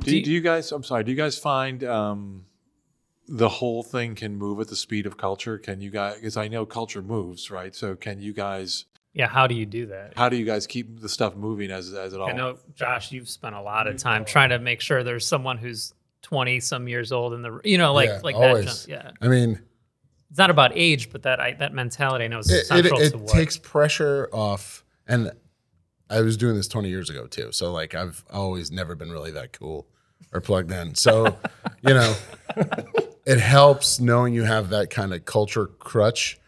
Do you guys? I'm sorry. Do you guys find the whole thing can move at the speed of culture? Can you guys? Because I know culture moves, right? So can you guys? Yeah. How do you do that? How do you guys keep the stuff moving as it all? I know, Josh, you've spent a lot of time trying to make sure there's someone who's 20 some years old in the, like always. that. Yeah. I mean, it's not about age, but that mentality I know is central to what. It takes pressure off. And I was doing this 20 years ago too. So like I've always never been really that cool or plugged in. So, it helps knowing you have that kind of culture crutch.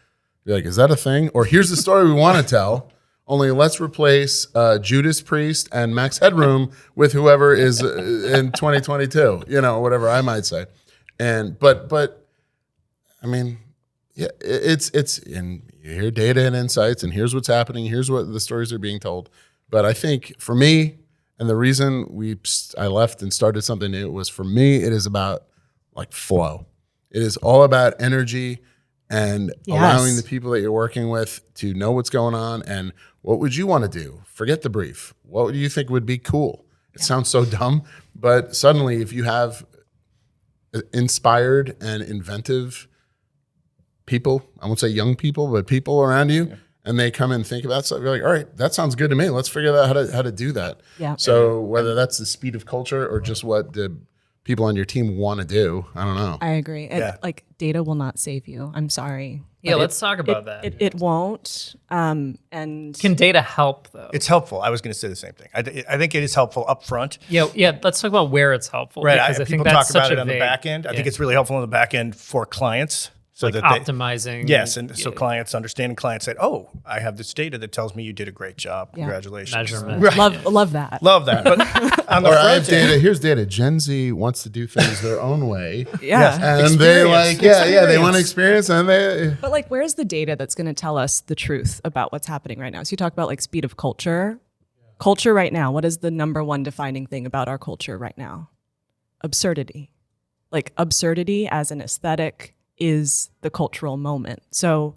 You're like, is that a thing? Or here's the story we want to tell. Only let's replace Judas Priest and Max Headroom with whoever is in 2022, whatever I might say. But I mean, yeah, it's and you hear data and insights, and here's what's happening. Here's what the stories are being told. But I think for me, and the reason I left and started something new was, for me, it is about like flow. It is all about energy and allowing the people that you're working with to know what's going on and what would you want to do. Forget the brief. What do you think would be cool? It sounds so dumb, but suddenly if you have inspired and inventive people, I won't say young people, but people around you, and they come and think about stuff, you're like, all right, that sounds good to me. Let's figure out how to do that. Yeah. So whether that's the speed of culture or just what the people on your team want to do, I don't know. I agree. Like data will not save you. I'm sorry. Yeah, let's talk about that. It won't. And can data help though? It's helpful. I was going to say the same thing. I think it is helpful up front. Yeah. Let's talk about where it's helpful. Right. Because I think people that's talk about such it on the back end. I think it's really helpful on the back end for clients. So like that optimizing. Yes, and so clients understand. Clients said, "Oh, I have this data that tells me you did a great job. Congratulations." Measurement. Right. Love that. Love that. But on the or front I have data. Here's data. Gen Z wants to do things their own way. Yeah. And they want to experience, and they. But like, where's the data that's going to tell us the truth about what's happening right now? So you talk about like speed of culture. Culture right now. What is the number one defining thing about our culture right now? Absurdity. Like absurdity as an aesthetic is the cultural moment. So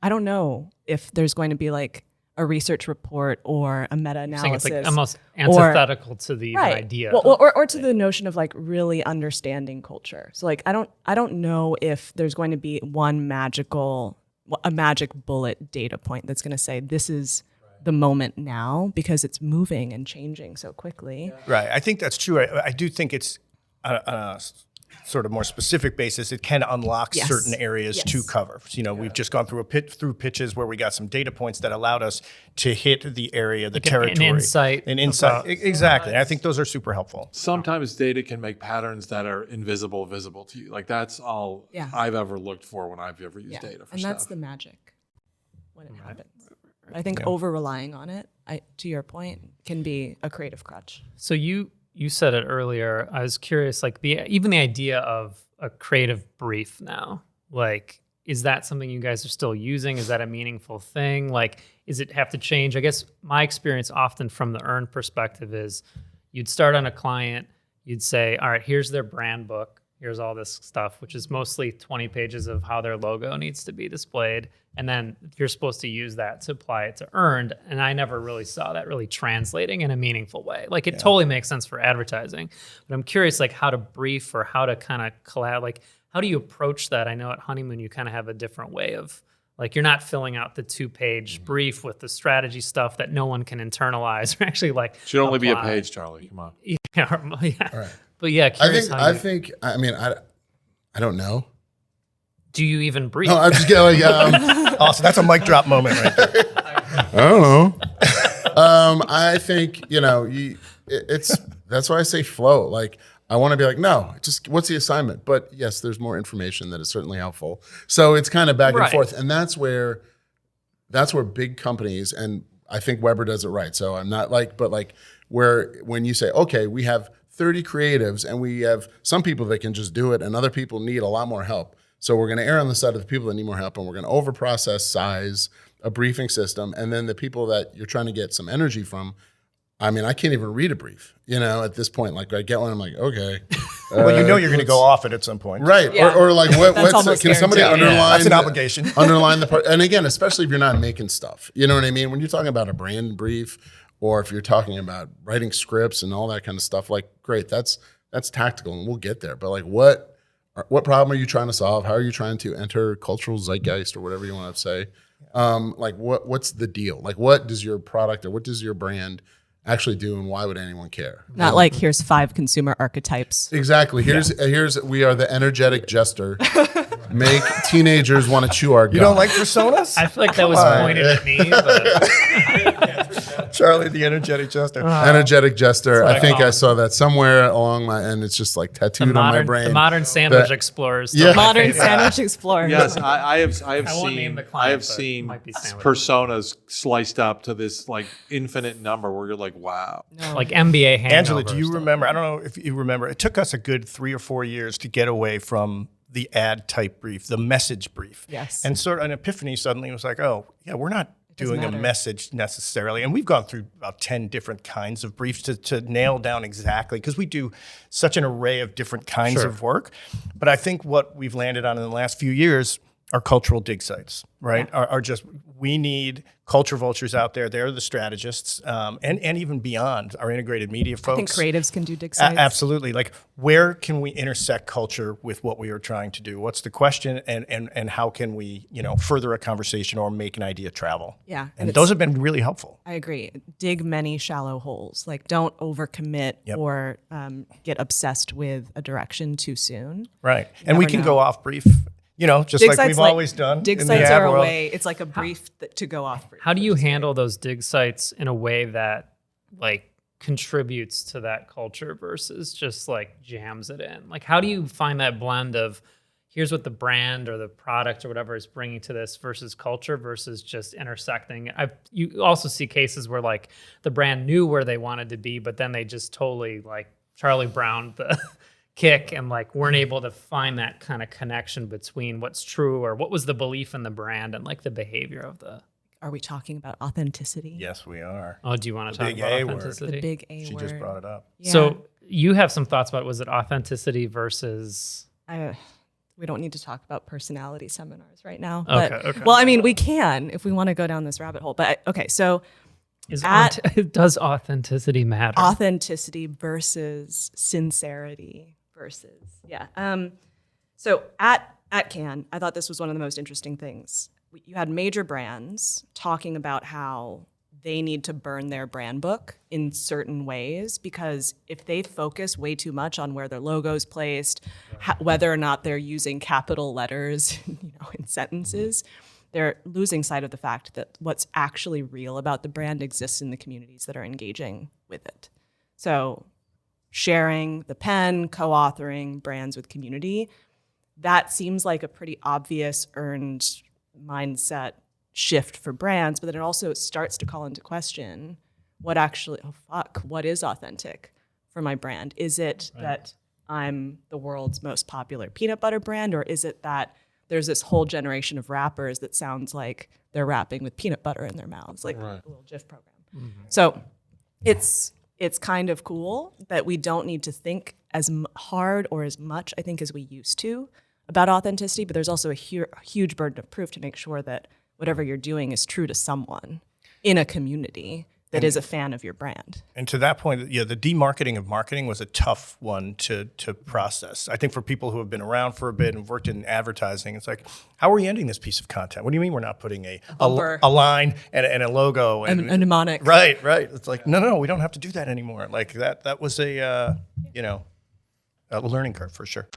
I don't know if there's going to be like a research report or a meta-analysis. It's like almost antithetical to the idea. Or to the notion of like really understanding culture. So like I don't know if there's going to be a magic bullet data point that's going to say this is the moment now, because it's moving and changing so quickly. Right. I think that's true. I do think it's sort of more specific basis, it can unlock certain areas to cover. We've just gone through through pitches where we got some data points that allowed us to hit the area, the territory. An insight. Exactly. And I think those are super helpful. Sometimes data can make patterns that are visible to you. Like that's all I've ever looked for when I've ever used data for stuff. And that's the magic when it happens. I think over-relying on it, to your point, can be a creative crutch. So you said it earlier. I was curious, like even the idea of a creative brief now, like, is that something you guys are still using? Is that a meaningful thing? Like, is it have to change? I guess my experience often from the earn perspective is you'd start on a client, you'd say, all right, here's their brand book. Here's all this stuff, which is mostly 20 pages of how their logo needs to be displayed. And then you're supposed to use that to apply it to earned. And I never really saw that really translating in a meaningful way. Like it totally makes sense for advertising, but I'm curious like how to brief or how to kind of collab, like how do you approach that? I know at Honeymoon, you kind of have a different way of like, you're not filling out the 2-page brief with the strategy stuff that no one can internalize or actually like should only be a page, Charlie. Come on. Yeah. All right. But yeah, curious I don't know. Do you even brief? No, I'm just getting awesome. That's a mic drop moment right there. I don't know. I think, that's why I say flow. Like, I want to be like, no, just what's the assignment? But yes, there's more information that is certainly helpful. So it's kind of back and forth. And that's where big companies, and I think Weber does it right. So I'm not where when you say, okay, we have 30 creatives and we have some people that can just do it and other people need a lot more help. So we're going to err on the side of the people that need more help, and we're going to overprocess size, a briefing system, and then the people that you're trying to get some energy from. I mean, I can't even read a brief, at this point. Like I get one, I'm like, okay. Well, you're going to go off it at some point. Right. Yeah. Or like, can somebody underline? That's an obligation. Underline the part. And again, especially if you're not making stuff, you know what I mean? When you're talking about a brand brief, or if you're talking about writing scripts and all that kind of stuff, like, great, that's that's tactical, and we'll get there. But like, what problem are you trying to solve? How are you trying to enter cultural zeitgeist or whatever you want to say? Like, what's the deal? Like, what does your product or what does your brand actually do, and why would anyone care? Not like here's 5 consumer archetypes. Exactly. Here's we are the energetic jester. Make teenagers want to chew our gum. You don't like personas? I feel like that was pointed at me, but Charlie, the energetic jester. Energetic jester. what I I think call I him. saw that somewhere along my, and it's just like tattooed on my brain. the modern sandwich That- explorers. Yeah. Modern sandwich explorer. Yes, I have I won't name seen the client, I have but seen it might be sandwich. personas sliced up to this like infinite number where you're like, wow. Like MBA hangover. Angela, do you stuff. remember? I don't know if you remember. It took us a good 3 or 4 years to get away from the ad type brief, the message brief. Yes. And sort of an epiphany suddenly was like, oh, yeah, we're not doesn't doing a matter. message necessarily. And we've gone through about 10 different kinds of briefs to nail down exactly, because we do such an array of different kinds Sure. of work. But I think what we've landed on in the last few years are cultural dig sites, right? Are just, we need culture vultures out there. They're the strategists, and even beyond, our integrated media folks. I think creatives can do dig sites. Absolutely. Like, where can we intersect culture with what we are trying to do? What's the question, and how can we, further a conversation or make an idea travel? Yeah, And and those have been really helpful. I agree. Dig many shallow holes. Like, don't overcommit Yep. or get obsessed with a direction too soon. Right. And we never can know. go off brief, just Dig like sites we've always done. Dig in the sites ad are a world. way. It's like a brief to go off brief. How do you handle those dig sites in a way that like contributes to that culture versus just like jams it in? Like, how do you find that blend of here's what the brand or the product or whatever is bringing to this versus culture versus just intersecting? You also see cases where like the brand knew where they wanted to be, but then they just totally like Charlie Brown the kick and like weren't able to find that kind of connection between what's true or what was the belief in the brand and like the behavior of the. Are we talking about authenticity? Yes, we are. Oh, do you want to talk big about A word. authenticity? The big A She word. just brought it up. Yeah. So you have some thoughts about was it authenticity versus We don't need to talk about personality seminars right now. Okay, But, okay. Well, I mean, we can if we want to go down this rabbit hole. But okay, so does authenticity matter? authenticity versus sincerity versus so at Cannes, I thought this was one of the most interesting things. You had major brands talking about how they need to burn their brand book in certain ways, because if they focus way too much on where their logo's placed, whether or not they're using capital letters in sentences, they're losing sight of the fact that what's actually real about the brand exists in the communities that are engaging with it. So sharing the pen, co-authoring brands with community, that seems like a pretty obvious earned mindset shift for brands, but then it also starts to call into question what is authentic for my brand? Is it that I'm the world's most popular peanut butter brand, or is it that there's this whole generation of rappers that sounds like they're rapping with peanut butter in their mouths, like a little GIF program. So it's kind of cool that we don't need to think as hard or as much, I think, as we used to about authenticity, but there's also a huge burden of proof to make sure that whatever you're doing is true to someone in a community that is a fan of your brand. And to that point, the demarketing of marketing was a tough one to process. I think for people who have been around for a bit and worked in advertising, it's like, how are we ending this piece of content? What do you mean we're not putting a line and a logo and A mnemonic. Right. It's like, no, we don't have to do that anymore. Like that was a learning curve for sure.